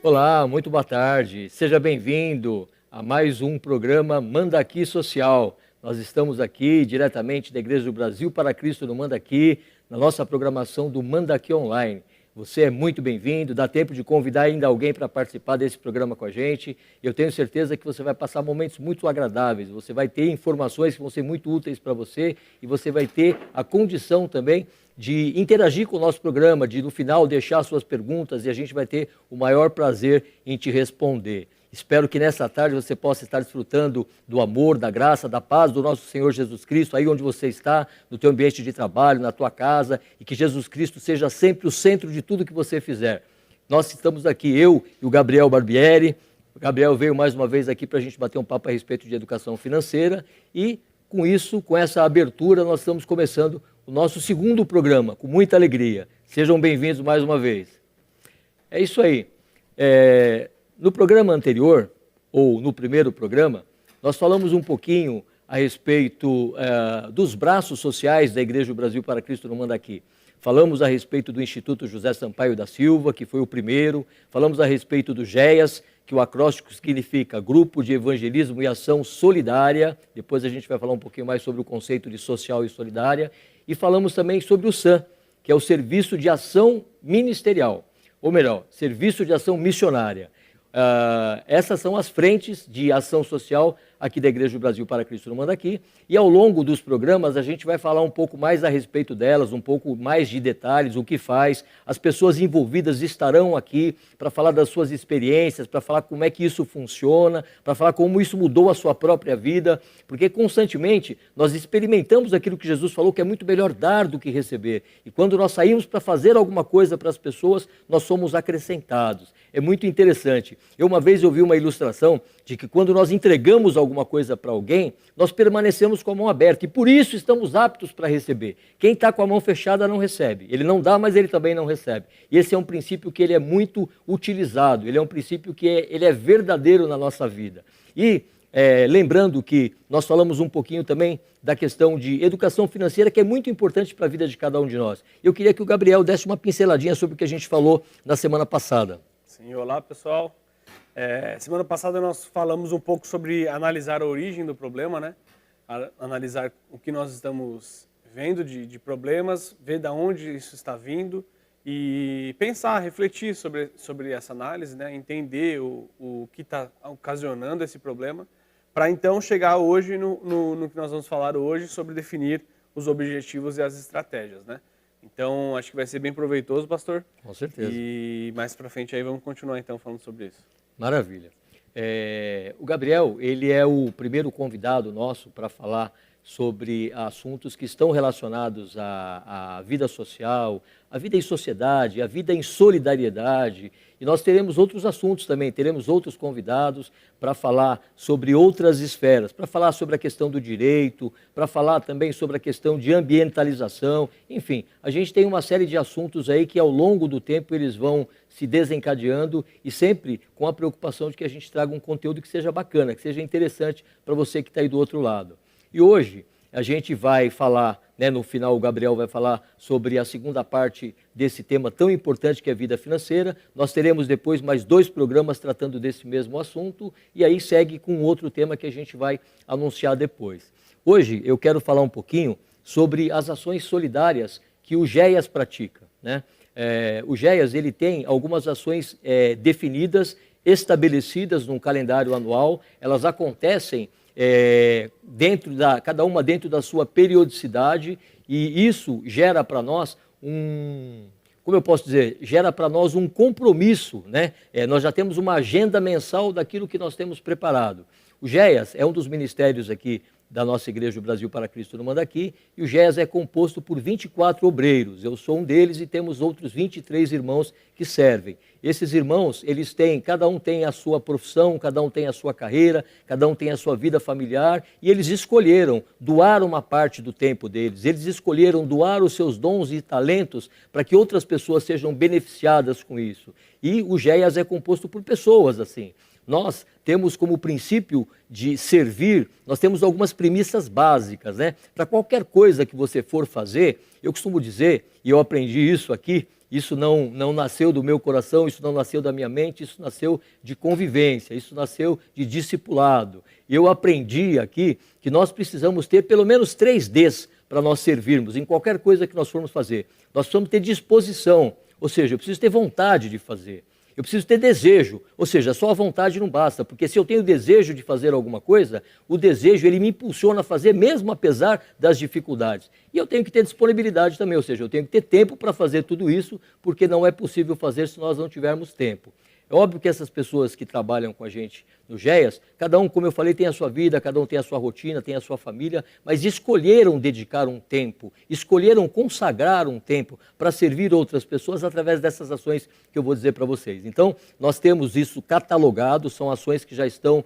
Olá, muito boa tarde. Seja bem-vindo a mais um programa Manda Aqui Social. Nós estamos aqui diretamente da Igreja do Brasil para Cristo no Manda Aqui, na nossa programação do Manda Aqui Online. Você é muito bem-vindo, dá tempo de convidar ainda alguém para participar desse programa com a gente. Eu tenho certeza que você vai passar momentos muito agradáveis, você vai ter informações que vão ser muito úteis para você e você vai ter a condição também de interagir com o nosso programa, de no final deixar suas perguntas e a gente vai ter o maior prazer em te responder. Espero que nessa tarde você possa estar desfrutando do amor, da graça, da paz do nosso Senhor Jesus Cristo, aí onde você está, no teu ambiente de trabalho, na tua casa, e que Jesus Cristo seja sempre o centro de tudo que você fizer. Nós estamos aqui, eu e o Gabriel Barbieri. O Gabriel veio mais uma vez aqui para a gente bater um papo a respeito de educação financeira e com isso, com essa abertura, nós estamos começando o nosso segundo programa, com muita alegria. Sejam bem-vindos mais uma vez. É isso aí. No programa anterior, ou no primeiro programa, nós falamos um pouquinho a respeito dos braços sociais da Igreja do Brasil para Cristo no Manda Aqui. Falamos a respeito do Instituto José Sampaio da Silva, que foi o primeiro. Falamos a respeito do GEAS, que o acróstico significa Grupo de Evangelismo e Ação Solidária. Depois a gente vai falar um pouquinho mais sobre o conceito de social e solidária. E falamos também sobre o SAM, que é o Serviço de Ação Ministerial, ou melhor, Serviço de Ação Missionária. Essas são as frentes de ação social aqui da Igreja do Brasil para Cristo no Manda Aqui, e ao longo dos programas a gente vai falar um pouco mais a respeito delas, um pouco mais de detalhes, o que faz. As pessoas envolvidas estarão aqui para falar das suas experiências, para falar como é que isso funciona, para falar como isso mudou a sua própria vida, porque constantemente nós experimentamos aquilo que Jesus falou, que é muito melhor dar do que receber, e quando nós saímos para fazer alguma coisa para as pessoas, nós somos acrescentados. É muito interessante. Eu uma vez ouvi uma ilustração de que quando nós entregamos alguma coisa para alguém, nós permanecemos com a mão aberta e por isso estamos aptos para receber. Quem está com a mão fechada não recebe. Ele não dá, mas ele também não recebe. E esse é um princípio que ele é muito utilizado, ele é um princípio que ele é verdadeiro na nossa vida. E lembrando que nós falamos um pouquinho também da questão de educação financeira, que é muito importante para a vida de cada um de nós. Eu queria que o Gabriel desse uma pinceladinha sobre o que a gente falou na semana passada. Sim, olá pessoal. Semana passada nós falamos um pouco sobre analisar a origem do problema, né? Analisar o que nós estamos vendo de problemas, ver de onde isso está vindo e pensar, refletir sobre essa análise, né? Entender o que está ocasionando esse problema, para então chegar hoje no que nós vamos falar hoje sobre definir os objetivos e as estratégias, né? Então, acho que vai ser bem proveitoso, pastor. Com certeza. E mais para frente aí vamos continuar então falando sobre isso. Maravilha. O Gabriel, ele é o primeiro convidado nosso para falar sobre assuntos que estão relacionados à vida social, à vida em sociedade, à vida em solidariedade. E nós teremos outros assuntos também, teremos outros convidados para falar sobre outras esferas, para falar sobre a questão do direito, para falar também sobre a questão de ambientalização. Enfim, a gente tem uma série de assuntos aí que ao longo do tempo eles vão se desencadeando e sempre com a preocupação de que a gente traga um conteúdo que seja bacana, que seja interessante para você que está aí do outro lado. E hoje a gente vai falar, né, no final o Gabriel vai falar sobre a segunda parte desse tema tão importante que é a vida financeira. Nós teremos depois mais 2 programas tratando desse mesmo assunto e aí segue com outro tema que a gente vai anunciar depois. Hoje eu quero falar um pouquinho sobre as ações solidárias que o GEAS pratica, né? O GEAS ele tem algumas ações definidas, estabelecidas num calendário anual, elas acontecem cada uma dentro da sua periodicidade, e isso gera para nós como eu posso dizer, gera para nós um compromisso, né? Nós já temos uma agenda mensal daquilo que nós temos preparado. O GEAS é um dos ministérios aqui da nossa Igreja do Brasil para Cristo no Manda Aqui, e o GEAS é composto por 24 obreiros. Eu sou um deles e temos outros 23 irmãos que servem. Esses irmãos, cada um tem a sua profissão, cada um tem a sua carreira, cada um tem a sua vida familiar, e eles escolheram doar uma parte do tempo deles, eles escolheram doar os seus dons e talentos para que outras pessoas sejam beneficiadas com isso. E o GEAS é composto por pessoas assim. Nós temos como princípio de servir, nós temos algumas premissas básicas, né? Para qualquer coisa que você for fazer, eu costumo dizer, e eu aprendi isso aqui, Isso não nasceu do meu coração, isso não nasceu da minha mente, isso nasceu de convivência, isso nasceu de discipulado. E eu aprendi aqui que nós precisamos ter pelo menos 3 Ds para nós servirmos em qualquer coisa que nós formos fazer. Nós precisamos ter disposição, ou seja, eu preciso ter vontade de fazer. Eu preciso ter desejo, ou seja, só a vontade não basta, porque se eu tenho desejo de fazer alguma coisa, o desejo ele me impulsiona a fazer mesmo apesar das dificuldades. E eu tenho que ter disponibilidade também, ou seja, eu tenho que ter tempo para fazer tudo isso, porque não é possível fazer se nós não tivermos tempo. É óbvio que essas pessoas que trabalham com a gente no GEAS, cada um, como eu falei, tem a sua vida, cada um tem a sua rotina, tem a sua família, mas escolheram dedicar um tempo, escolheram consagrar um tempo para servir outras pessoas através dessas ações que eu vou dizer para vocês. Então, nós temos isso catalogado, são ações que já estão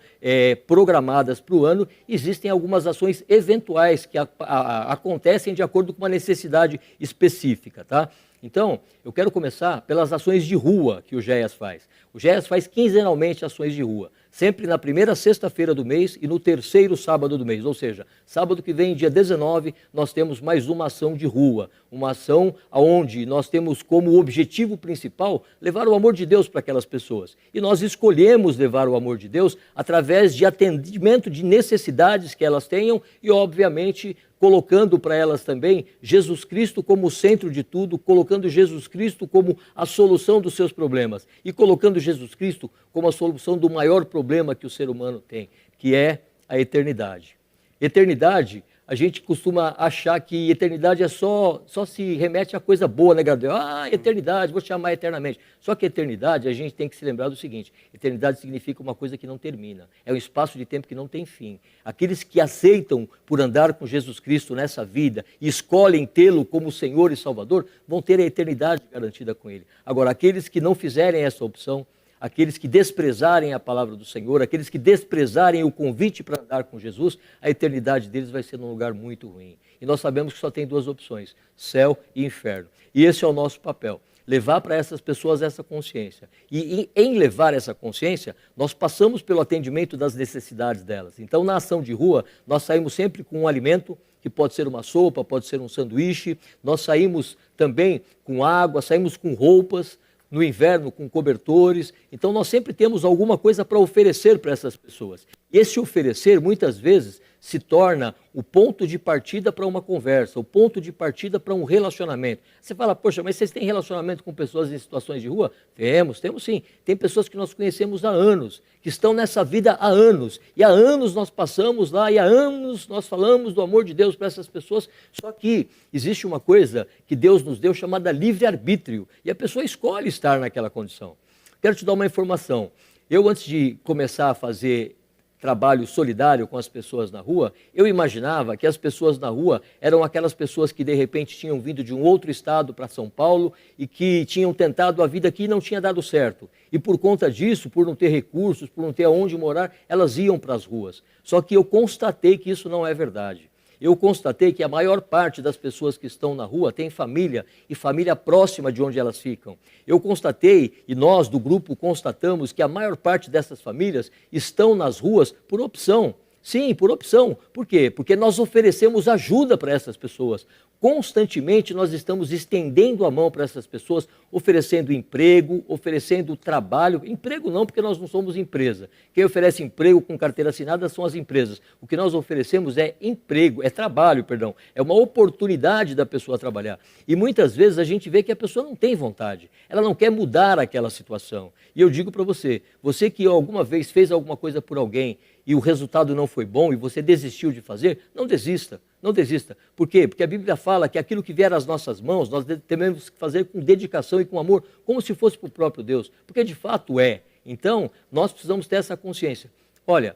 programadas para o ano. Existem algumas ações eventuais que acontecem de acordo com uma necessidade específica, tá? Então, eu quero começar pelas ações de rua que o GEAS faz. O GEAS faz quinzenalmente ações de rua, sempre na primeira sexta-feira do mês e no terceiro sábado do mês. Ou seja, sábado que vem, dia 19, nós temos mais uma ação de rua. Uma ação onde nós temos como objetivo principal levar o amor de Deus para aquelas pessoas. E nós escolhemos levar o amor de Deus através de atendimento de necessidades que elas tenham e, obviamente, colocando para elas também Jesus Cristo como o centro de tudo, colocando Jesus Cristo como a solução dos seus problemas e colocando Jesus Cristo como a solução do maior problema que o ser humano tem, que é a eternidade. Eternidade, a gente costuma achar que eternidade é só se remete a coisa boa, né, Gabriel? Ah, eternidade, vou te chamar eternamente. Só que eternidade, a gente tem que se lembrar do seguinte: eternidade significa uma coisa que não termina, é um espaço de tempo que não tem fim. Aqueles que aceitam por andar com Jesus Cristo nessa vida e escolhem tê-lo como Senhor e Salvador, vão ter a eternidade garantida com Ele. Agora, aqueles que não fizerem essa opção, aqueles que desprezarem a palavra do Senhor, aqueles que desprezarem o convite para andar com Jesus, a eternidade deles vai ser num lugar muito ruim. E nós sabemos que só tem 2 opções, céu e inferno. E esse é o nosso papel, levar para essas pessoas essa consciência. E em levar essa consciência, nós passamos pelo atendimento das necessidades delas. Então, na ação de rua, nós saímos sempre com um alimento, que pode ser uma sopa, pode ser um sanduíche, nós saímos também com água, saímos com roupas, no inverno com cobertores. Então nós sempre temos alguma coisa para oferecer para essas pessoas. E esse oferecer muitas vezes se torna o ponto de partida para uma conversa, o ponto de partida para um relacionamento. Você fala, poxa, mas vocês têm relacionamento com pessoas em situações de rua? Temos sim. Tem pessoas que nós conhecemos há anos, que estão nessa vida há anos. E há anos nós passamos lá, e há anos nós falamos do amor de Deus para essas pessoas. Só que existe uma coisa que Deus nos deu chamada livre-arbítrio. E a pessoa escolhe estar naquela condição. Quero te dar uma informação. Eu, antes de começar a fazer trabalho solidário com as pessoas na rua, eu imaginava que as pessoas na rua eram aquelas pessoas que de repente tinham vindo de um outro estado para São Paulo e que tinham tentado a vida aqui e não tinha dado certo. E por conta disso, por não ter recursos, por não ter aonde morar, elas iam para as ruas. Só que eu constatei que isso não é verdade. Eu constatei que a maior parte das pessoas que estão na rua tem família e família próxima de onde elas ficam. Eu constatei, e nós do grupo constatamos, que a maior parte dessas famílias estão nas ruas por opção. Sim, por opção. Por quê? Porque nós oferecemos ajuda para essas pessoas. Constantemente nós estamos estendendo a mão para essas pessoas, oferecendo emprego, oferecendo trabalho. Emprego não, porque nós não somos empresa. Quem oferece emprego com carteira assinada são as empresas. O que nós oferecemos é emprego, é trabalho, perdão. É uma oportunidade da pessoa trabalhar. E muitas vezes a gente vê que a pessoa não tem vontade. Ela não quer mudar aquela situação. E eu digo para você, você que alguma vez fez alguma coisa por alguém e o resultado não foi bom e você desistiu de fazer, não desista. Não desista. Por quê? Porque a Bíblia fala que aquilo que vier às nossas mãos, nós devemos fazer com dedicação e com amor, como se fosse para o próprio Deus. Porque de fato é. Então, nós precisamos ter essa consciência. Olha,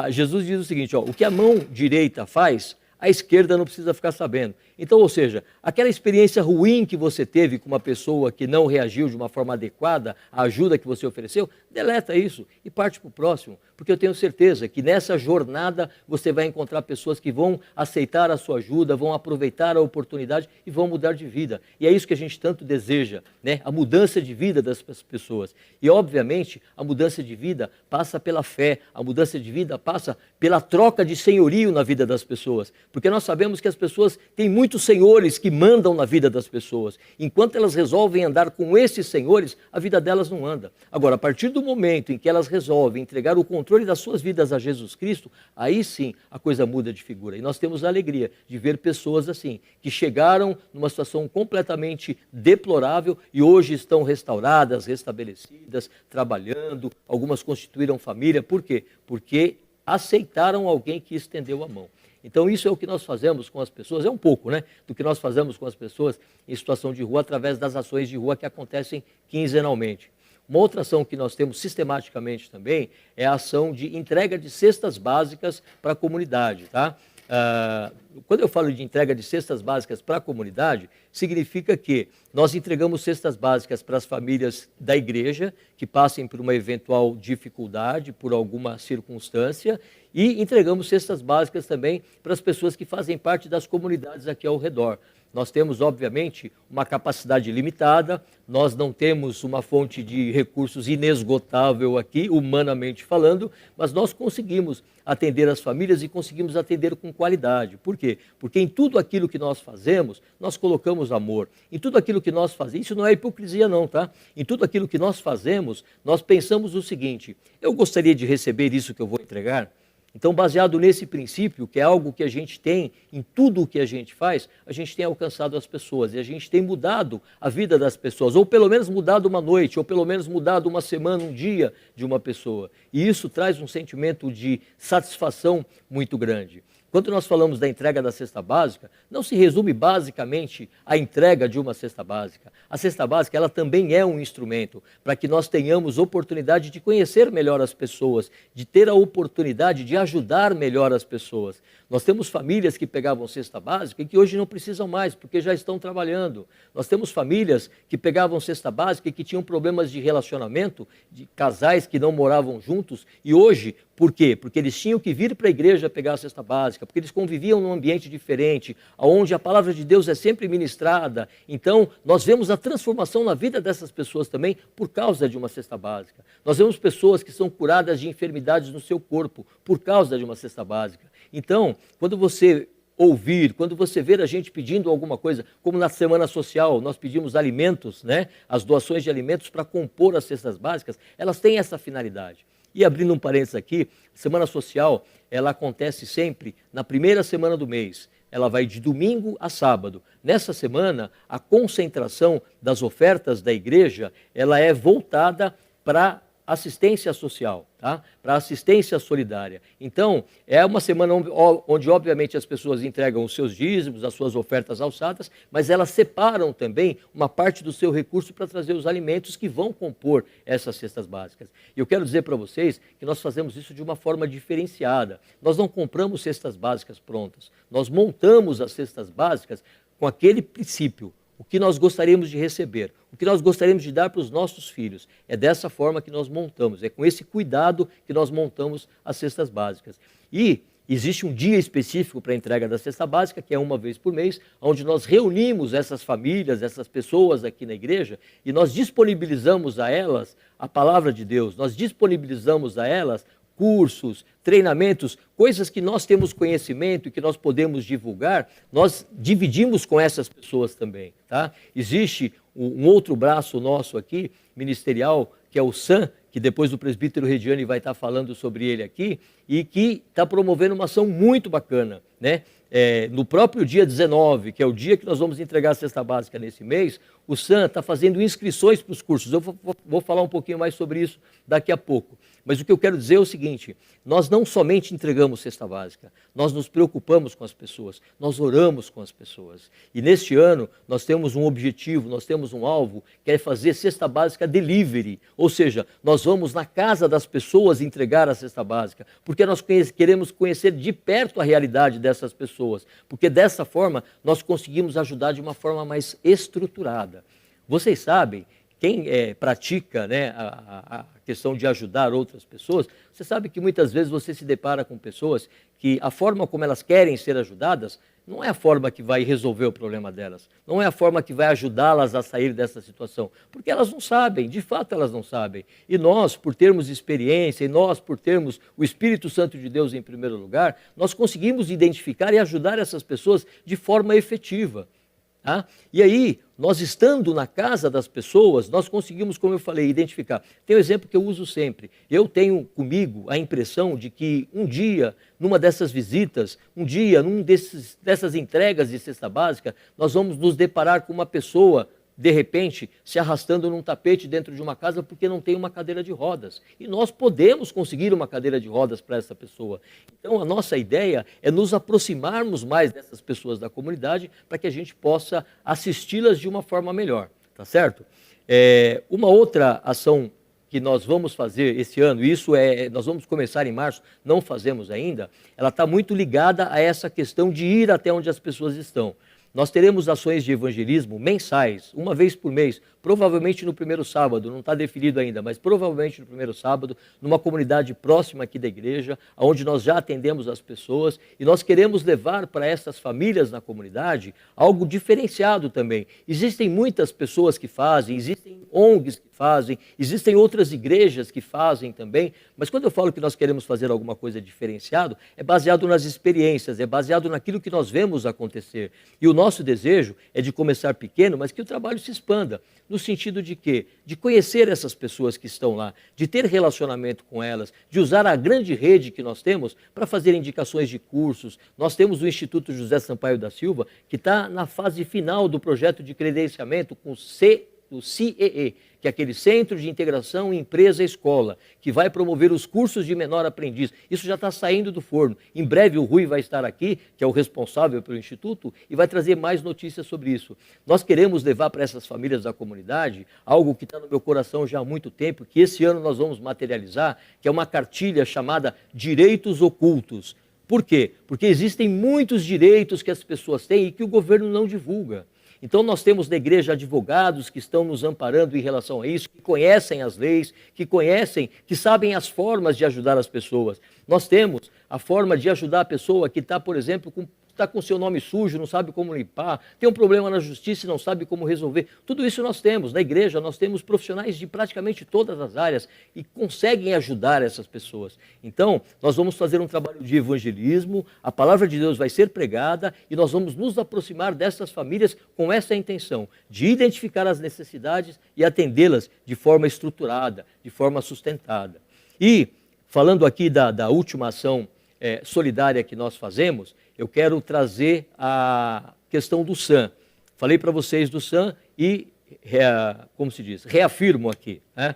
Jesus diz o seguinte, o que a mão direita faz, a esquerda não precisa ficar sabendo. Então, ou seja, aquela experiência ruim que você teve com uma pessoa que não reagiu de uma forma adequada à ajuda que você ofereceu, deleta isso e parte para o próximo, porque eu tenho certeza que nessa jornada você vai encontrar pessoas que vão aceitar a sua ajuda, vão aproveitar a oportunidade e vão mudar de vida. E é isso que a gente tanto deseja, né? A mudança de vida das pessoas. E, obviamente, a mudança de vida passa pela fé, a mudança de vida passa pela troca de senhorio na vida das pessoas, porque nós sabemos que as pessoas têm muitos senhores que mandam na vida das pessoas. Enquanto elas resolvem andar com esses senhores, a vida delas não anda. Agora, a partir do momento em que elas resolvem entregar o controle das suas vidas a Jesus Cristo, aí sim a coisa muda de figura. E nós temos a alegria de ver pessoas assim, que chegaram numa situação completamente deplorável e hoje estão restauradas, restabelecidas, trabalhando, algumas constituíram família. Por quê? Porque aceitaram alguém que estendeu a mão. Então isso é o que nós fazemos com as pessoas, é um pouco, né, do que nós fazemos com as pessoas em situação de rua através das ações de rua que acontecem quinzenalmente. Uma outra ação que nós temos sistematicamente também é a ação de entrega de cestas básicas para a comunidade, tá? Quando eu falo de entrega de cestas básicas para a comunidade, significa que nós entregamos cestas básicas para as famílias da igreja que passem por uma eventual dificuldade, por alguma circunstância, e entregamos cestas básicas também para as pessoas que fazem parte das comunidades aqui ao redor. Nós temos, obviamente, uma capacidade limitada, nós não temos uma fonte de recursos inesgotável aqui, humanamente falando, mas nós conseguimos atender as famílias e conseguimos atender com qualidade. Por quê? Porque em tudo aquilo que nós fazemos, nós colocamos amor. Em tudo aquilo que nós fazemos, isso não é hipocrisia não, tá? Em tudo aquilo que nós fazemos, nós pensamos o seguinte: eu gostaria de receber isso que eu vou entregar? Então, baseado nesse princípio, que é algo que a gente tem em tudo o que a gente faz, a gente tem alcançado as pessoas e a gente tem mudado a vida das pessoas, ou pelo menos mudado uma noite, ou pelo menos mudado uma semana, um dia de uma pessoa. E isso traz um sentimento de satisfação muito grande. Quando nós falamos da entrega da cesta básica, não se resume basicamente à entrega de uma cesta básica. A cesta básica, ela também é um instrumento para que nós tenhamos oportunidade de conhecer melhor as pessoas, de ter a oportunidade de ajudar melhor as pessoas. Nós temos famílias que pegavam cesta básica e que hoje não precisam mais, porque já estão trabalhando. Nós temos famílias que pegavam cesta básica e que tinham problemas de relacionamento, de casais que não moravam juntos, e hoje, por quê? Porque eles tinham que vir para a igreja pegar a cesta básica, porque eles conviviam num ambiente diferente, onde a palavra de Deus é sempre ministrada. Então, nós vemos a transformação na vida dessas pessoas também por causa de uma cesta básica. Nós vemos pessoas que são curadas de enfermidades no seu corpo por causa de uma cesta básica. Então, quando você ouvir, quando você ver a gente pedindo alguma coisa, como na Semana Social, nós pedimos alimentos, né? As doações de alimentos para compor as cestas básicas, elas têm essa finalidade. E abrindo um parênteses aqui, a Semana Social, ela acontece sempre na primeira semana do mês. Ela vai de domingo a sábado. Nessa semana, a concentração das ofertas da igreja, ela é voltada para assistência social, tá? Para assistência solidária. Então, é uma semana onde, obviamente, as pessoas entregam os seus dízimos, as suas ofertas alçadas, mas elas separam também uma parte do seu recurso para trazer os alimentos que vão compor essas cestas básicas. E eu quero dizer para vocês que nós fazemos isso de uma forma diferenciada. Nós não compramos cestas básicas prontas, nós montamos as cestas básicas com aquele princípio. O que nós gostaríamos de receber, o que nós gostaríamos de dar para os nossos filhos. É dessa forma que nós montamos, é com esse cuidado que nós montamos as cestas básicas. E existe um dia específico para a entrega da cesta básica, que é uma vez por mês, onde nós reunimos essas famílias, essas pessoas aqui na igreja, e nós disponibilizamos a elas a palavra de Deus, nós disponibilizamos a elas cursos, treinamentos, coisas que nós temos conhecimento e que nós podemos divulgar, nós dividimos com essas pessoas também, tá? Existe um outro braço nosso aqui, ministerial, que é o SAM, que depois o presbítero Rediani vai estar falando sobre ele aqui, e que está promovendo uma ação muito bacana, né? No próprio dia 19, que é o dia que nós vamos entregar a cesta básica nesse mês, o SAM está fazendo inscrições para os cursos. Eu vou falar um pouquinho mais sobre isso daqui a pouco. Mas o que eu quero dizer é o seguinte: nós não somente entregamos cesta básica, nós nos preocupamos com as pessoas, nós oramos com as pessoas. E neste ano nós temos um objetivo, nós temos um alvo, que é fazer cesta básica delivery. Ou seja, nós vamos na casa das pessoas entregar a cesta básica, porque nós queremos conhecer de perto a realidade dessas pessoas, porque dessa forma nós conseguimos ajudar de uma forma mais estruturada. Vocês sabem quem pratica, né, a questão de ajudar outras pessoas, você sabe que muitas vezes você se depara com pessoas que a forma como elas querem ser ajudadas não é a forma que vai resolver o problema delas, não é a forma que vai ajudá-las a sair dessa situação, porque elas não sabem, de fato elas não sabem. E nós, por termos experiência, e nós, por termos o Espírito Santo de Deus em primeiro lugar, nós conseguimos identificar e ajudar essas pessoas de forma efetiva. Tá? E aí, nós estando na casa das pessoas, nós conseguimos, como eu falei, identificar. Tem um exemplo que eu uso sempre. Eu tenho comigo a impressão de que um dia, numa dessas visitas, um dia, dessas entregas de cesta básica, nós vamos nos deparar com uma pessoa, de repente, se arrastando num tapete dentro de uma casa porque não tem uma cadeira de rodas. E nós podemos conseguir uma cadeira de rodas para essa pessoa. Então, a nossa ideia é nos aproximarmos mais dessas pessoas da comunidade para que a gente possa assisti-las de uma forma melhor, tá certo? Uma outra ação que nós vamos fazer esse ano, nós vamos começar em março, não fazemos ainda, ela está muito ligada a essa questão de ir até onde as pessoas estão. Nós teremos ações de evangelismo mensais, uma vez por mês, provavelmente no primeiro sábado, não está definido ainda, mas provavelmente no primeiro sábado, numa comunidade próxima aqui da igreja, onde nós já atendemos as pessoas, e nós queremos levar para essas famílias na comunidade algo diferenciado também. Existem muitas pessoas que fazem, existem ONGs que fazem, existem outras igrejas que fazem também, mas quando eu falo que nós queremos fazer alguma coisa diferenciado, é baseado nas experiências, é baseado naquilo que nós vemos acontecer. E o nosso desejo é de começar pequeno, mas que o trabalho se expanda, no sentido de quê? De conhecer essas pessoas que estão lá, de ter relacionamento com elas, de usar a grande rede que nós temos para fazer indicações de cursos. Nós temos o Instituto José Sampaio da Silva, que está na fase final do projeto de credenciamento com o CIEE, que é aquele Centro de Integração Empresa-Escola, que vai promover os cursos de menor aprendiz. Isso já está saindo do forno. Em breve o Rui vai estar aqui, que é o responsável pelo Instituto, e vai trazer mais notícias sobre isso. Nós queremos levar para essas famílias da comunidade algo que está no meu coração já há muito tempo, que esse ano nós vamos materializar, que é uma cartilha chamada Direitos Ocultos. Por quê? Porque existem muitos direitos que as pessoas têm e que o governo não divulga. Então nós temos na igreja advogados que estão nos amparando em relação a isso, que conhecem as leis, que conhecem, que sabem as formas de ajudar as pessoas. Nós temos a forma de ajudar a pessoa que está, por exemplo, está com seu nome sujo, não sabe como limpar, tem um problema na justiça e não sabe como resolver. Tudo isso nós temos. Na igreja nós temos profissionais de praticamente todas as áreas e conseguem ajudar essas pessoas. Então, nós vamos fazer um trabalho de evangelismo, a palavra de Deus vai ser pregada e nós vamos nos aproximar dessas famílias com essa intenção, de identificar as necessidades e atendê-las de forma estruturada, de forma sustentada. E, falando aqui da última ação solidária que nós fazemos, eu quero trazer a questão do SAM. Falei para vocês do SAM e, como se diz, reafirmo aqui. Né?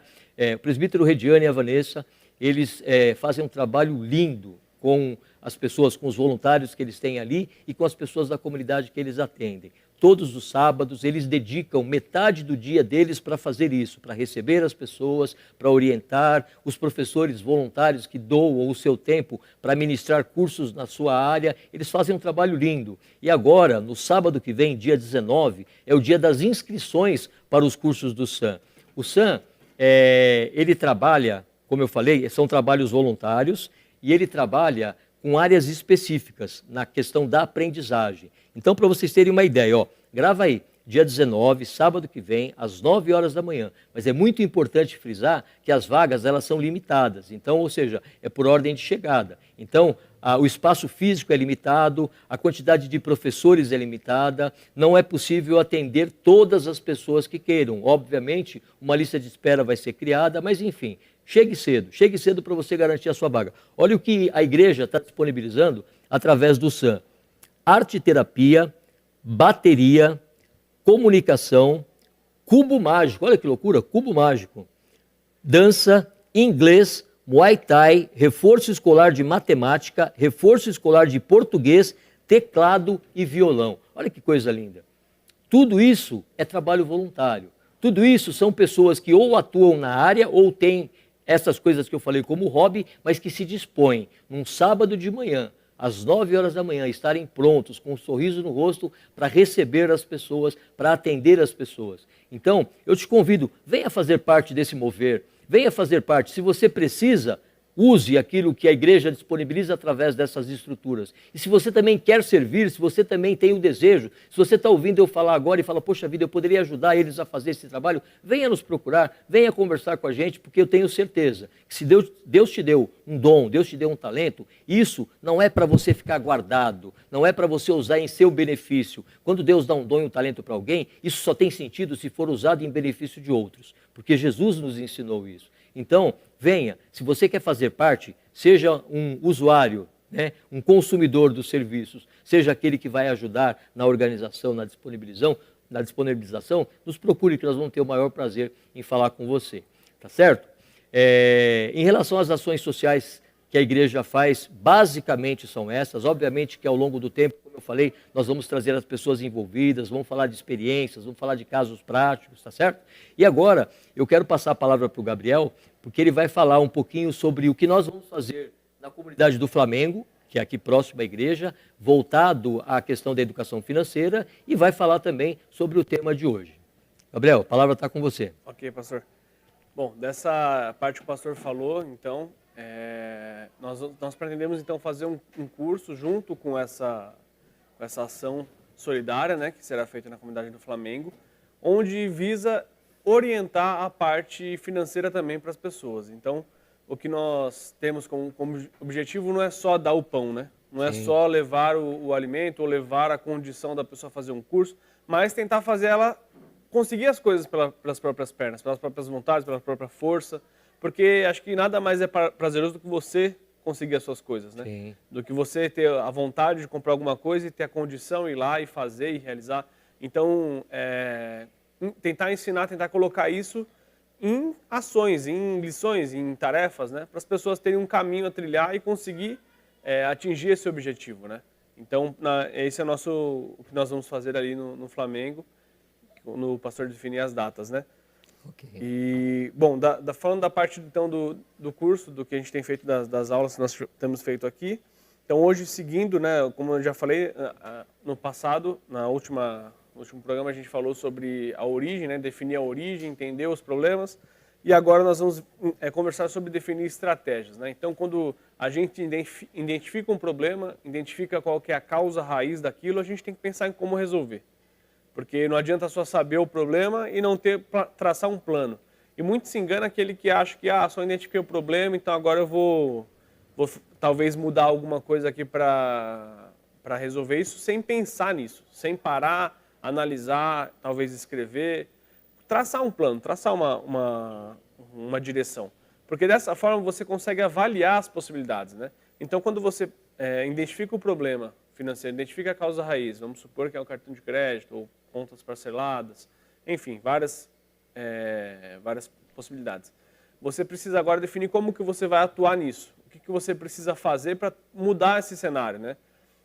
O presbítero Rediane e a Vanessa, eles fazem um trabalho lindo com as pessoas, com os voluntários que eles têm ali e com as pessoas da comunidade que eles atendem. Todos os sábados, eles dedicam metade do dia deles para fazer isso, para receber as pessoas, para orientar, os professores voluntários que doam o seu tempo para ministrar cursos na sua área, eles fazem um trabalho lindo. E agora, no sábado que vem, dia 19, é o dia das inscrições para os cursos do SAM. O SAM, ele trabalha, como eu falei, são trabalhos voluntários, e ele trabalha com áreas específicas na questão da aprendizagem. Então, para vocês terem uma ideia, grava aí, dia 19, sábado que vem, às 9 horas da manhã. Mas é muito importante frisar que as vagas elas são limitadas, então, ou seja, é por ordem de chegada. Então, o espaço físico é limitado, a quantidade de professores é limitada, não é possível atender todas as pessoas que queiram. Obviamente, uma lista de espera vai ser criada, mas enfim, chegue cedo para você garantir a sua vaga. Olha o que a igreja está disponibilizando através do SAM. Arte-terapia, bateria, comunicação, cubo mágico, olha que loucura, cubo mágico, dança, inglês, Muay Thai, reforço escolar de matemática, reforço escolar de português, teclado e violão. Olha que coisa linda. Tudo isso é trabalho voluntário. Tudo isso são pessoas que ou atuam na área ou têm essas coisas que eu falei como hobby, mas que se dispõem num sábado de manhã, às 9 horas da manhã, estarem prontos, com um sorriso no rosto, para receber as pessoas, para atender as pessoas. Então, eu te convido, venha fazer parte desse mover, venha fazer parte. Se você precisa, use aquilo que a igreja disponibiliza através dessas estruturas. E se você também quer servir, se você também tem o desejo, se você está ouvindo eu falar agora e fala, poxa vida, eu poderia ajudar eles a fazer esse trabalho, venha nos procurar, venha conversar com a gente, porque eu tenho certeza que se Deus te deu um dom, Deus te deu um talento, isso não é para você ficar guardado, não é para você usar em seu benefício. Quando Deus dá um dom e um talento para alguém, isso só tem sentido se for usado em benefício de outros, porque Jesus nos ensinou isso. Então, venha, se você quer fazer parte, seja um usuário, né, um consumidor dos serviços, seja aquele que vai ajudar na organização, na disponibilização, nos procure que nós vamos ter o maior prazer em falar com você, tá certo? Em relação às ações sociais que a igreja faz, basicamente são essas, obviamente que ao longo do tempo, como eu falei, nós vamos trazer as pessoas envolvidas, vamos falar de experiências, vamos falar de casos práticos, tá certo? E agora, eu quero passar a palavra para o Gabriel, porque ele vai falar um pouquinho sobre o que nós vamos fazer na comunidade do Flamengo, que é aqui próximo à igreja, voltado à questão da educação financeira, e vai falar também sobre o tema de hoje. Gabriel, a palavra está com você. Ok, pastor. Bom, dessa parte que o pastor falou, então, nós pretendemos então fazer um curso junto com essa ação solidária, né, que será feita na comunidade do Flamengo, onde visa orientar a parte financeira também para as pessoas. Então, o que nós temos como objetivo não é só dar o pão, né? Não é só levar o alimento ou levar a condição da pessoa a fazer um curso, mas tentar fazer ela conseguir as coisas pelas próprias pernas, pelas próprias vontades, pela própria força, porque acho que nada mais é prazeroso do que você conseguir as suas coisas, né? Sim. Do que você ter a vontade de comprar alguma coisa e ter a condição, ir lá e fazer e realizar. Então, tentar ensinar, tentar colocar isso em ações, em lições, em tarefas, né? Para as pessoas terem um caminho a trilhar e conseguir atingir esse objetivo, né? Então, esse é o que nós vamos fazer ali no Flamengo, no pastor definir as datas, né? Okay. E, bom, falando da parte então do curso, do que a gente tem feito das aulas que nós temos feito aqui. Então, hoje, seguindo, né, como eu já falei, no passado, no último programa a gente falou sobre a origem, né, definir a origem, entender os problemas. E agora nós vamos conversar sobre definir estratégias, né? Então, quando a gente identifica um problema, identifica qual que é a causa raiz daquilo, a gente tem que pensar em como resolver. Porque não adianta só saber o problema e não traçar um plano. E muito se engana aquele que acha que só identifiquei o problema, então agora eu vou talvez mudar alguma coisa aqui para resolver isso, sem pensar nisso, sem parar, analisar, talvez escrever, traçar um plano, traçar uma direção. Porque dessa forma você consegue avaliar as possibilidades, né? Então, quando você identifica o problema financeiro, identifica a causa raiz, vamos supor que é o cartão de crédito ou contas parceladas, enfim, várias possibilidades. Você precisa agora definir como que você vai atuar nisso, o que você precisa fazer para mudar esse cenário, né?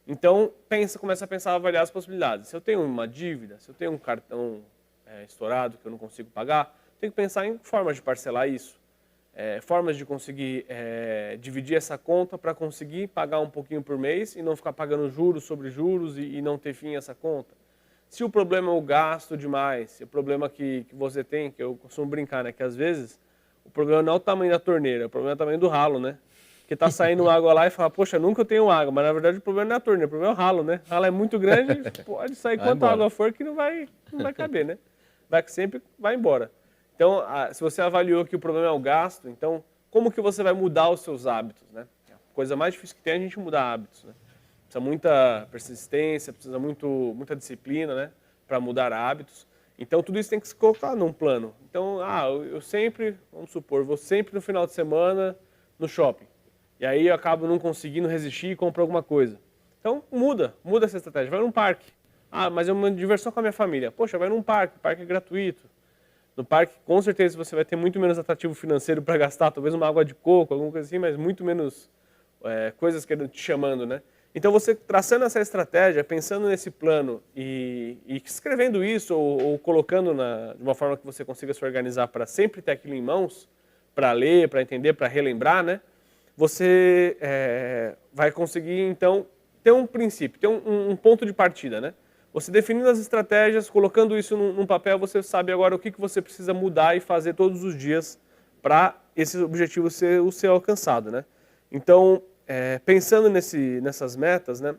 Então, começa a pensar, avaliar as possibilidades. Se eu tenho uma dívida, se eu tenho um cartão estourado que eu não consigo pagar, tenho que pensar em formas de parcelar isso, formas de conseguir dividir essa conta para conseguir pagar um pouquinho por mês e não ficar pagando juros sobre juros e não ter fim essa conta. Se o problema é o gasto demais, se o problema que você tem, que eu costumo brincar, né, que às vezes o problema não é o tamanho da torneira, o problema é o tamanho do ralo, né? Porque tá saindo água lá e fala, poxa, nunca eu tenho água, mas na verdade o problema não é a torneira, o problema é o ralo, né? O ralo é muito grande, pode sair quanta água for que não vai caber, né? Sempre vai embora. Então, se você avaliou que o problema é o gasto, então como que você vai mudar os seus hábitos, né? A coisa mais difícil que tem é a gente mudar hábitos, né? Precisa muita persistência, precisa muita disciplina, né, para mudar hábitos. Então, tudo isso tem que se colocar num plano. Então, eu sempre, vamos supor, vou sempre no final de semana no shopping. E aí eu acabo não conseguindo resistir e compro alguma coisa. Então, muda essa estratégia. Vai num parque. Mas é uma diversão com a minha família. Poxa, vai num parque, o parque é gratuito. No parque, com certeza, você vai ter muito menos atrativo financeiro para gastar, talvez uma água de coco, alguma coisa assim, mas muito menos coisas que te chamando, né? Então, você traçando essa estratégia, pensando nesse plano e escrevendo isso ou colocando de uma forma que você consiga se organizar para sempre ter aquilo em mãos, para ler, para entender, para relembrar, né? você vai conseguir, então, ter um princípio, ter um ponto de partida, né? Você definindo as estratégias, colocando isso num papel, você sabe agora o que você precisa mudar e fazer todos os dias para esse objetivo ser alcançado, né? Então, pensando nessas metas, né,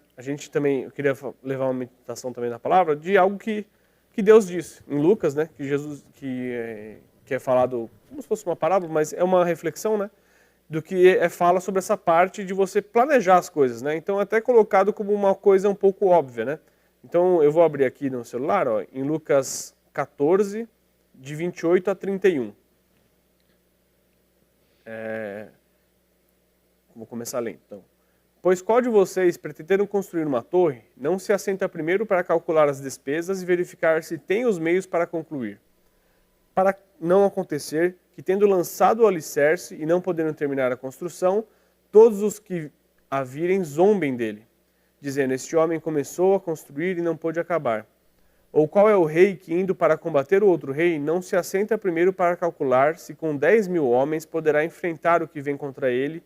eu queria levar uma meditação também da palavra, de algo que Deus disse em Lucas, né, que Jesus, que é falado como se fosse uma parábola, mas é uma reflexão, né, do que fala sobre essa parte de você planejar as coisas, né? Então, até colocado como uma coisa um pouco óbvia, né? Então, eu vou abrir aqui no celular, ó, em Lucas 14, de 28 a 31. Vou começar a ler, então. Pois qual de vocês, pretendendo construir uma torre, não se assenta primeiro para calcular as despesas e verificar se tem os meios para concluir? Para não acontecer que, tendo lançado o alicerce e não podendo terminar a construção, todos os que a virem zombem dele, dizendo, este homem começou a construir e não pôde acabar. Ou qual é o rei que, indo para combater o outro rei, não se assenta primeiro para calcular se com 10.000 homens poderá enfrentar o que vem contra ele,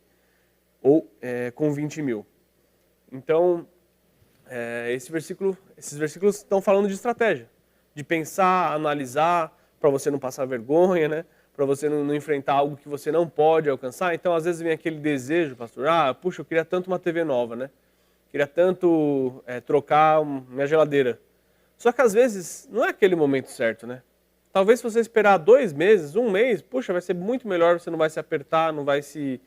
ou com 20.000. Então, esses versículos estão falando de estratégia, de pensar, analisar, para você não passar vergonha, né? Para você não enfrentar algo que você não pode alcançar. Então, às vezes vem aquele desejo, pastor, puxa, eu queria tanto uma TV nova, né? Queria tanto trocar minha geladeira. Só que às vezes não é aquele momento certo, né? Talvez se você esperar 2 meses, 1 mês, puxa, vai ser muito melhor, você não vai se apertar, não vai se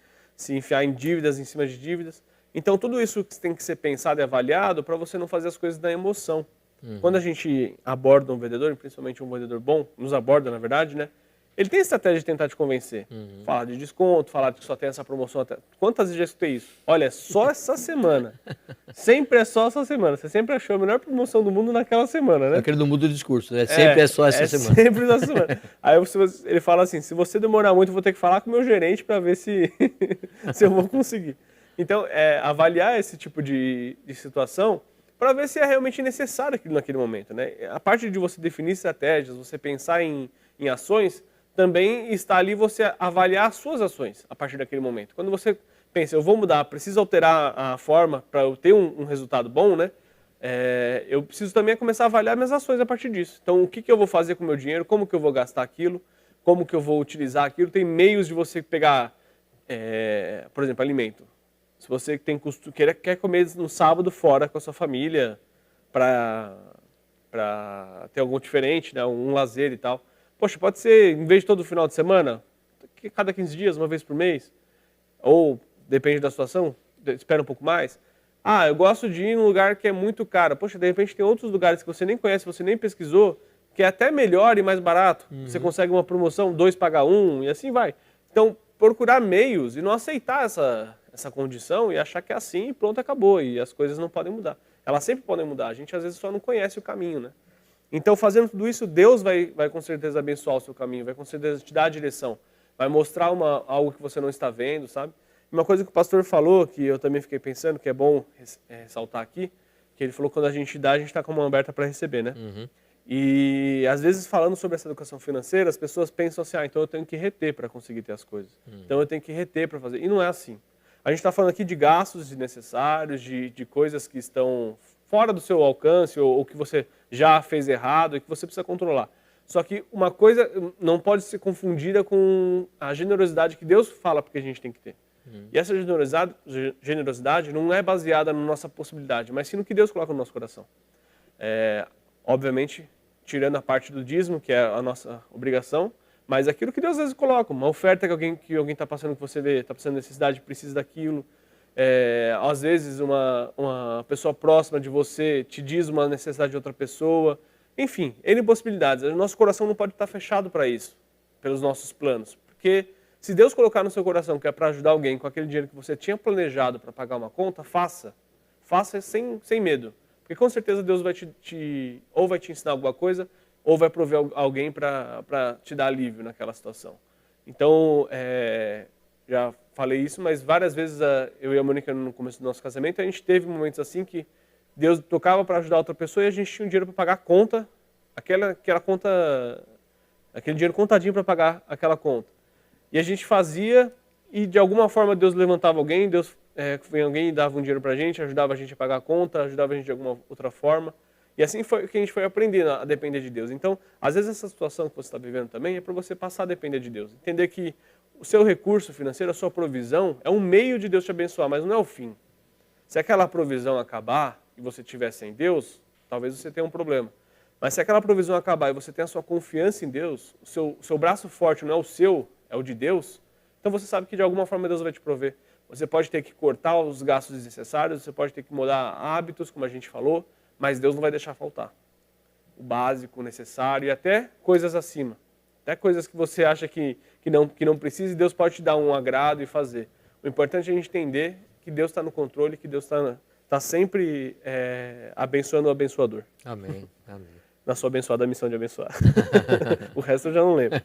enfiar em dívidas, em cima de dívidas. Então, tudo isso tem que ser pensado e avaliado para você não fazer as coisas na emoção. Quando a gente aborda um vendedor, principalmente um vendedor bom, nos aborda, na verdade, né? Ele tem estratégia de tentar te convencer. Falar de desconto, falar que só tem essa promoção. Quantas vezes já escutei isso? Olha, é só essa semana. Sempre é só essa semana. Você sempre achou a melhor promoção do mundo naquela semana, né? Aquele não muda o discurso, né? Sempre é só essa semana. Sempre essa semana. Aí ele fala assim, se você demorar muito, eu vou ter que falar com o meu gerente para ver se eu vou conseguir. Então, avaliar esse tipo de situação para ver se é realmente necessário aquilo naquele momento, né? A parte de você definir estratégias, você pensar em ações, também está ali você avaliar as suas ações a partir daquele momento. Quando você pensa, eu vou mudar, preciso alterar a forma para eu ter um resultado bom, né? Eu preciso também começar a avaliar minhas ações a partir disso. Então, o que eu vou fazer com o meu dinheiro, como que eu vou gastar aquilo, como que eu vou utilizar aquilo. Tem meios de você pegar, por exemplo, alimento. Se você quer comer no sábado fora com a sua família para ter algo diferente, né? Um lazer e tal. Poxa, pode ser, em vez de todo final de semana, cada 15 dias, uma vez por mês. Ou, depende da situação, espera um pouco mais. Eu gosto de ir num lugar que é muito caro. Poxa, de repente tem outros lugares que você nem conhece, você nem pesquisou, que é até melhor e mais barato. Você consegue uma promoção, 2 paga 1 e assim vai. Então, procurar meios e não aceitar essa condição e achar que é assim e pronto, acabou. E as coisas não podem mudar. Elas sempre podem mudar. A gente às vezes só não conhece o caminho, né? Então, fazendo tudo isso, Deus vai com certeza abençoar o seu caminho, vai com certeza te dar a direção, vai mostrar algo que você não está vendo, sabe? Uma coisa que o pastor falou, que eu também fiquei pensando, que é bom ressaltar aqui, que ele falou que quando a gente dá, a gente está com a mão aberta para receber, né? E, às vezes, falando sobre essa educação financeira, as pessoas pensam assim, então eu tenho que reter para conseguir ter as coisas. Então, eu tenho que reter para fazer. E não é assim. A gente está falando aqui de gastos desnecessários, de coisas que estão fora do seu alcance ou que você já fez errado e que você precisa controlar. Só que uma coisa não pode ser confundida com a generosidade que Deus fala porque a gente tem que ter. E essa generosidade não é baseada na nossa possibilidade, mas sim no que Deus coloca no nosso coração. Obviamente, tirando a parte do dízimo, que é a nossa obrigação, mas aquilo que Deus às vezes coloca, uma oferta que alguém está passando, que você vê, está passando necessidade, precisa daquilo. Às vezes uma pessoa próxima de você te diz uma necessidade de outra pessoa. Enfim, N possibilidades. O nosso coração não pode estar fechado para isso, pelos nossos planos. Porque se Deus colocar no seu coração que é para ajudar alguém com aquele dinheiro que você tinha planejado para pagar uma conta, faça. Faça sem medo. Porque com certeza Deus vai ou vai te ensinar alguma coisa, ou vai prover alguém para te dar alívio naquela situação. Então, já falei isso, mas várias vezes eu e a Mônica, no começo do nosso casamento, a gente teve momentos assim que Deus tocava para ajudar outra pessoa e a gente tinha um dinheiro para pagar a conta, aquela conta, aquele dinheiro contadinho para pagar aquela conta. E a gente fazia e de alguma forma Deus levantava alguém, Deus vem alguém e dava um dinheiro pra gente, ajudava a gente a pagar a conta, ajudava a gente de alguma outra forma. E assim foi que a gente foi aprendendo a depender de Deus. Então, às vezes essa situação que você está vivendo também é para você passar a depender de Deus. Entender que o seu recurso financeiro, a sua provisão, é um meio de Deus te abençoar, mas não é o fim. Se aquela provisão acabar e você estiver sem Deus, talvez você tenha um problema. Mas se aquela provisão acabar e você tem a sua confiança em Deus, o seu braço forte não é o seu, é o de Deus, então você sabe que de alguma forma Deus vai te prover. Você pode ter que cortar os gastos desnecessários, você pode ter que mudar hábitos, como a gente falou, mas Deus não vai deixar faltar. O básico, o necessário e até coisas acima. Até coisas que você acha que não precisa e Deus pode te dar um agrado e fazer. O importante é a gente entender que Deus está no controle, que Deus está sempre abençoando o abençoador. Amém, amém. Na sua abençoada missão de abençoar. O resto eu já não lembro.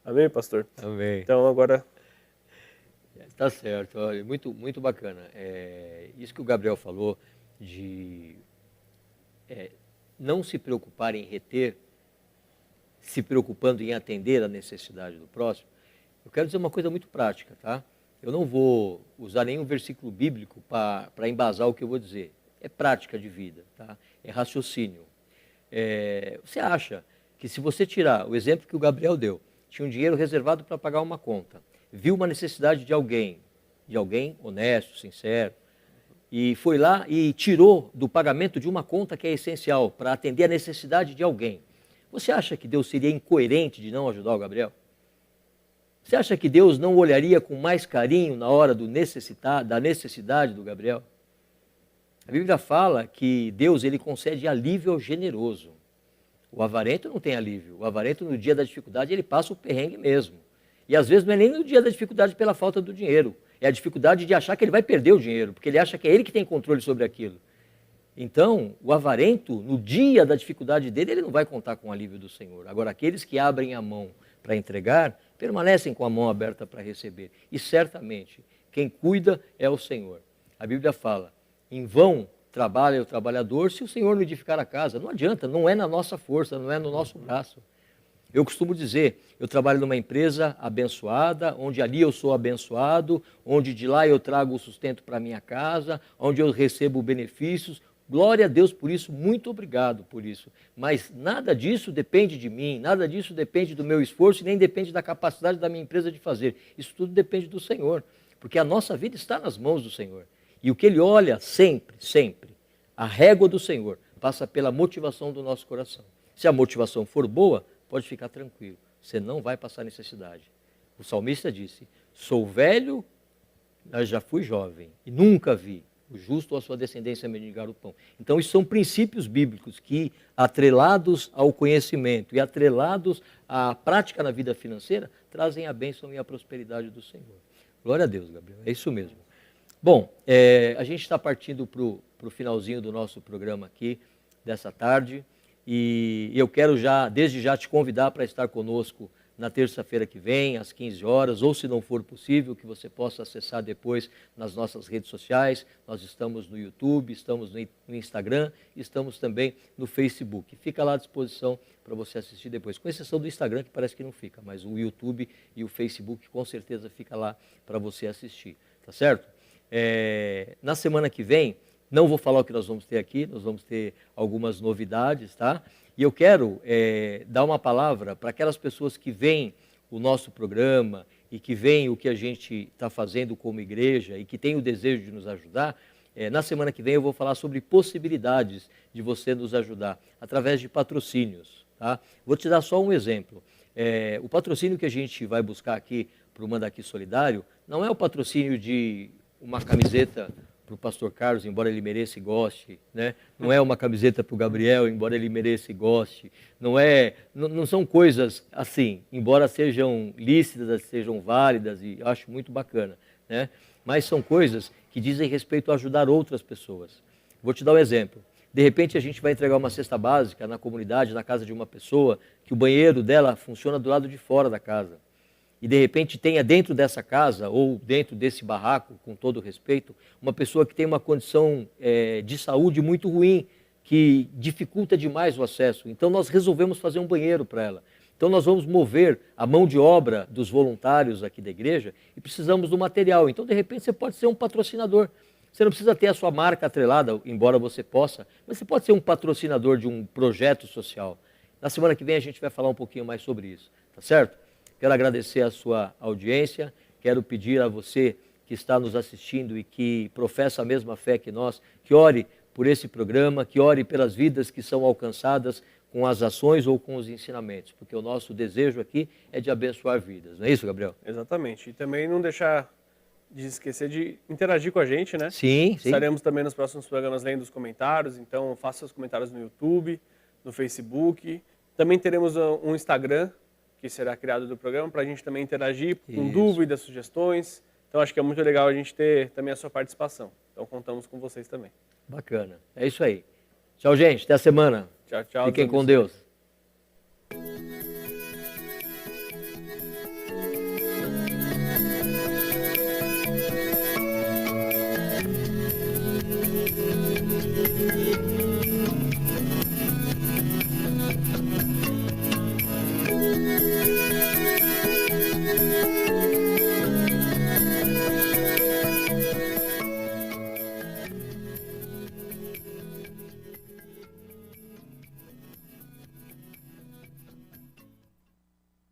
Amém, pastor? Amém. Então agora... Tá certo, olha, muito, muito bacana. Isso que o Gabriel falou de não se preocupar em reter, se preocupando em atender a necessidade do próximo. Eu quero dizer uma coisa muito prática, tá? Eu não vou usar nenhum versículo bíblico para embasar o que eu vou dizer. É prática de vida, tá? É raciocínio. Você acha que se você tirar o exemplo que o Gabriel deu, tinha um dinheiro reservado para pagar uma conta, viu uma necessidade de alguém honesto, sincero, e foi lá e tirou do pagamento de uma conta que é essencial para atender a necessidade de alguém. Você acha que Deus seria incoerente de não ajudar o Gabriel? Você acha que Deus não olharia com mais carinho na hora da necessidade do Gabriel? A Bíblia fala que Deus ele concede alívio ao generoso. O avarento não tem alívio. O avarento no dia da dificuldade ele passa o perrengue mesmo. E às vezes não é nem no dia da dificuldade pela falta do dinheiro. É a dificuldade de achar que ele vai perder o dinheiro, porque ele acha que é ele que tem controle sobre aquilo. Então, o avarento, no dia da dificuldade dele, ele não vai contar com o alívio do Senhor. Agora, aqueles que abrem a mão para entregar, permanecem com a mão aberta para receber. E certamente, quem cuida é o Senhor. A Bíblia fala, em vão trabalha o trabalhador se o Senhor não edificar a casa. Não adianta, não é na nossa força, não é no nosso braço. Eu costumo dizer, eu trabalho numa empresa abençoada, onde ali eu sou abençoado, onde de lá eu trago o sustento para minha casa, onde eu recebo benefícios. Glória a Deus por isso, muito obrigado por isso. Mas nada disso depende de mim, nada disso depende do meu esforço e nem depende da capacidade da minha empresa de fazer. Isso tudo depende do Senhor, porque a nossa vida está nas mãos do Senhor. E o que Ele olha sempre, sempre, a régua do Senhor, passa pela motivação do nosso coração. Se a motivação for boa, pode ficar tranquilo, você não vai passar necessidade. O salmista disse, sou velho, mas já fui jovem, e nunca vi o justo ou a sua descendência mendigar o pão. Então, isso são princípios bíblicos que, atrelados ao conhecimento e atrelados à prática na vida financeira, trazem a bênção e a prosperidade do Senhor. Glória a Deus, Gabriel, é isso mesmo. Bom, a gente está partindo para o finalzinho do nosso programa aqui, dessa tarde, e eu quero desde já te convidar para estar conosco na terça-feira que vem, às 15 horas, ou se não for possível, que você possa acessar depois nas nossas redes sociais. Nós estamos no YouTube, estamos no Instagram, estamos também no Facebook. Fica lá à disposição para você assistir depois, com exceção do Instagram, que parece que não fica, mas o YouTube e o Facebook com certeza fica lá para você assistir, tá certo? Na semana que vem, não vou falar o que nós vamos ter aqui, nós vamos ter algumas novidades, tá? E eu quero dar uma palavra para aquelas pessoas que veem o nosso programa e que veem o que a gente está fazendo como igreja e que têm o desejo de nos ajudar. Na semana que vem eu vou falar sobre possibilidades de você nos ajudar através de patrocínios, tá? Vou te dar só um exemplo. O patrocínio que a gente vai buscar aqui para o Manda Aqui Solidário não é o patrocínio de uma camiseta para o pastor Carlos, embora ele mereça e goste, né? Não é uma camiseta para o Gabriel, embora ele mereça e goste, não são coisas assim, embora sejam lícitas, sejam válidas e eu acho muito bacana, né? Mas são coisas que dizem respeito a ajudar outras pessoas. Vou te dar um exemplo. De repente a gente vai entregar uma cesta básica na comunidade, na casa de uma pessoa, que o banheiro dela funciona do lado de fora da casa. E de repente tenha dentro dessa casa ou dentro desse barraco, com todo respeito, uma pessoa que tem uma condição de saúde muito ruim, que dificulta demais o acesso. Então nós resolvemos fazer um banheiro para ela. Então nós vamos mover a mão de obra dos voluntários aqui da igreja e precisamos do material. Então, de repente, você pode ser um patrocinador. Você não precisa ter a sua marca atrelada, embora você possa, mas você pode ser um patrocinador de um projeto social. Na semana que vem a gente vai falar um pouquinho mais sobre isso, tá certo? Quero agradecer a sua audiência, quero pedir a você que está nos assistindo e que professa a mesma fé que nós, que ore por esse programa, que ore pelas vidas que são alcançadas com as ações ou com os ensinamentos, porque o nosso desejo aqui é de abençoar vidas. Não é isso, Gabriel? Exatamente. E também não deixar de esquecer de interagir com a gente, né? Sim, sim. Estaremos também nos próximos programas lendo os comentários, então faça seus comentários no YouTube, no Facebook. Também teremos um Instagram, que será criado do programa, para a gente também interagir com dúvidas, sugestões. Então acho que é muito legal a gente ter também a sua participação. Então contamos com vocês também. Bacana. É isso aí. Tchau, gente. Até a semana. Tchau, tchau. Fiquem com Deus.